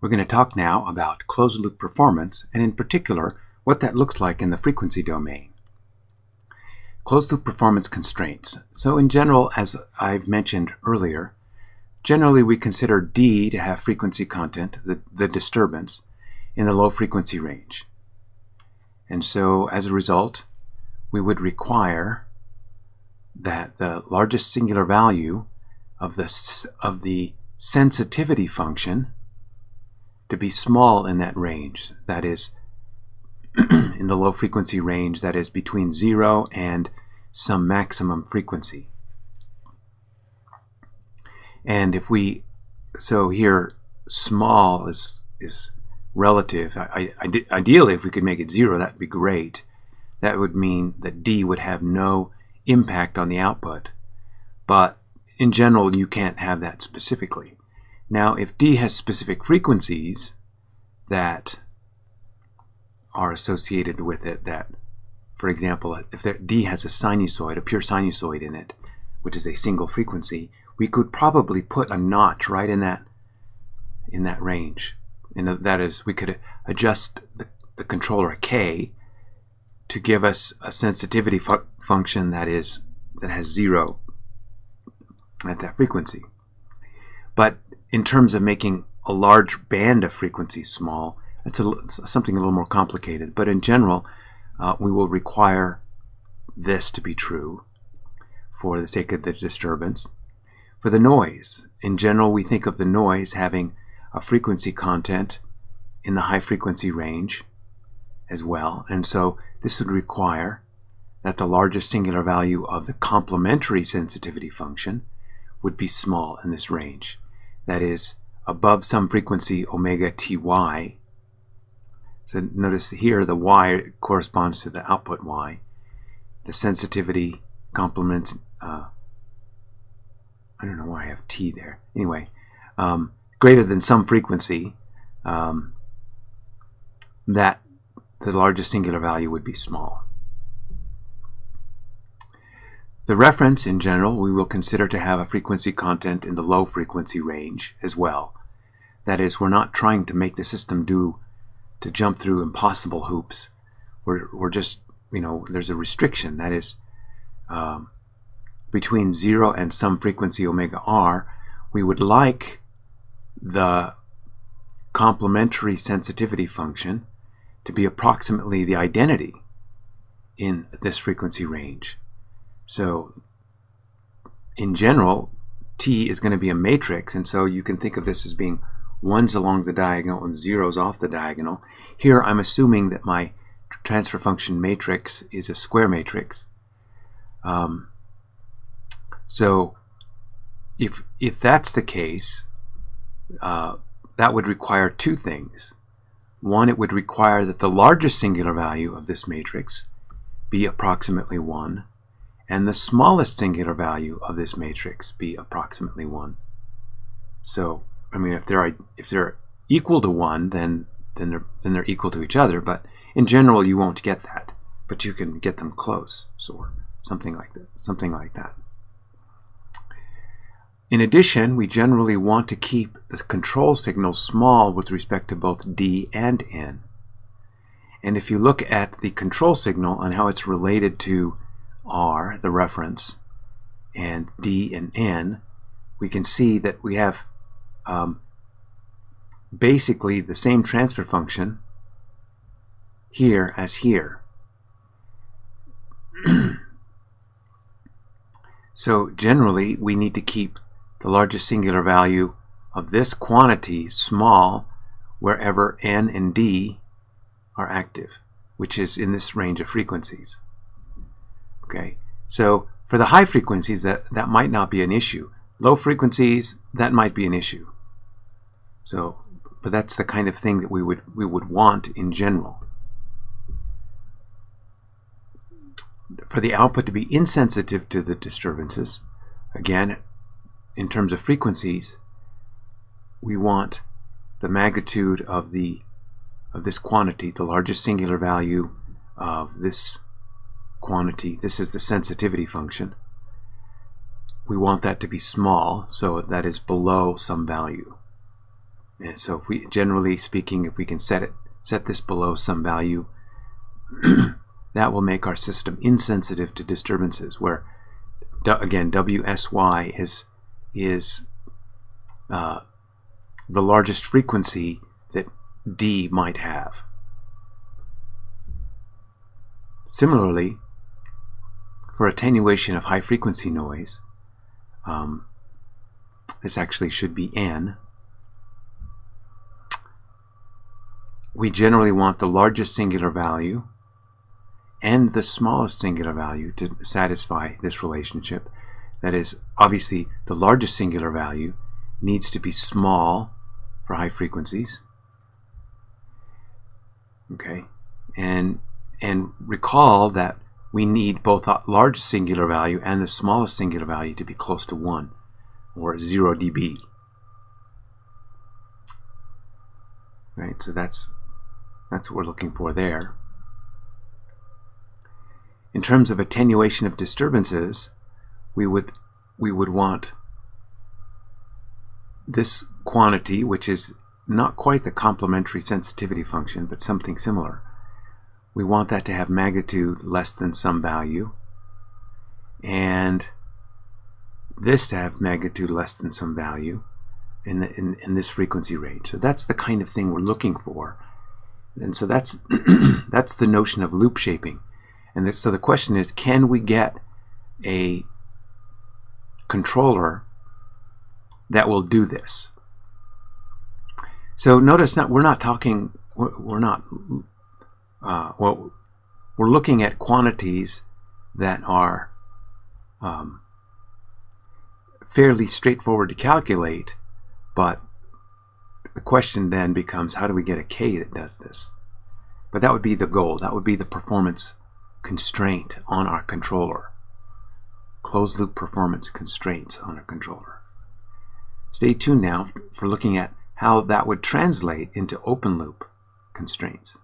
We're going to talk now about closed-loop performance, and in particular, what that looks like in the frequency domain. Closed-loop performance constraints. So in general, as I've mentioned earlier, generally we consider D to have frequency content, the disturbance, in the low frequency range. And so as a result, we would require that the largest singular value of the sensitivity function to be small in that range, that is in the low frequency range, that is between 0 and some maximum frequency. And if we, so here small is relative. Ideally, if we could make it 0, that would be great. That would mean that D would have no impact on the output. But in general, you can't have that specifically. Now, if D has specific frequencies that are associated with it, that, for example, if D has a sinusoid, a pure sinusoid in it, which is a single frequency, we could probably put a notch right in that range. And that is, we could adjust the controller K to give us a sensitivity function that has 0 at that frequency. But in terms of making a large band of frequencies small, it's something a little more complicated. But in general, we will require this to be true for the sake of the disturbance. For the noise, in general, we think of the noise having a frequency content in the high frequency range as well. And so this would require that the largest singular value of the complementary sensitivity function would be small in this range. That is, above some frequency omega ty. So notice here the y corresponds to the output y. The sensitivity complements, I don't know why I have t there. Anyway, greater than some frequency, that the largest singular value would be small. The reference, in general, we will consider to have a frequency content in the low frequency range as well. That is, we're not trying to make the system to jump through impossible hoops. We're just, there's a restriction. That is, between 0 and some frequency omega r, we would like the complementary sensitivity function to be approximately the identity in this frequency range. So in general, T is going to be a matrix, and so you can think of this as being 1s along the diagonal and 0s off the diagonal. Here I'm assuming that my transfer function matrix is a square matrix. So if that's the case, that would require two things. One, it would require that the largest singular value of this matrix be approximately 1, and the smallest singular value of this matrix be approximately 1. So, I mean, if they're equal to 1, then they're equal to each other. But in general, you won't get that, but you can get them close, so something like that. In addition, we generally want to keep the control signal small with respect to both D and N. And if you look at the control signal and how it's related to R, the reference, and D and N, we can see that we have basically the same transfer function here as here. So generally, we need to keep the largest singular value of this quantity small wherever N and D are active, which is in this range of frequencies. Okay, so for the high frequencies, that might not be an issue. Low frequencies, that might be an issue. So, but that's the kind of thing that we would want in general. For the output to be insensitive to the disturbances, again, in terms of frequencies, we want the magnitude of this quantity, the largest singular value of this quantity. This is the sensitivity function. We want that to be small, so that is below some value. And so if we, generally speaking, if we can set this below some value, that will make our system insensitive to disturbances, where again WSY is the largest frequency that D might have. Similarly, for attenuation of high frequency noise, this actually should be N. We generally want the largest singular value and the smallest singular value to satisfy this relationship. That is, obviously, the largest singular value needs to be small for high frequencies. Okay, and recall that we need both the largest singular value and the smallest singular value to be close to 1, or 0 dB. Right, so that's what we're looking for there. In terms of attenuation of disturbances, we would want this quantity, which is not quite the complementary sensitivity function, but something similar. We want that to have magnitude less than some value, and this to have magnitude less than some value in this frequency range. So that's the kind of thing we're looking for. And so that's that's the notion of loop shaping. And so the question is, can we get a controller that will do this? So notice, we're looking at quantities that are fairly straightforward to calculate, but the question then becomes, how do we get a K that does this? But that would be the goal. That would be the performance constraint on our controller. Closed loop performance constraints on a controller. Stay tuned now for looking at how that would translate into open loop constraints.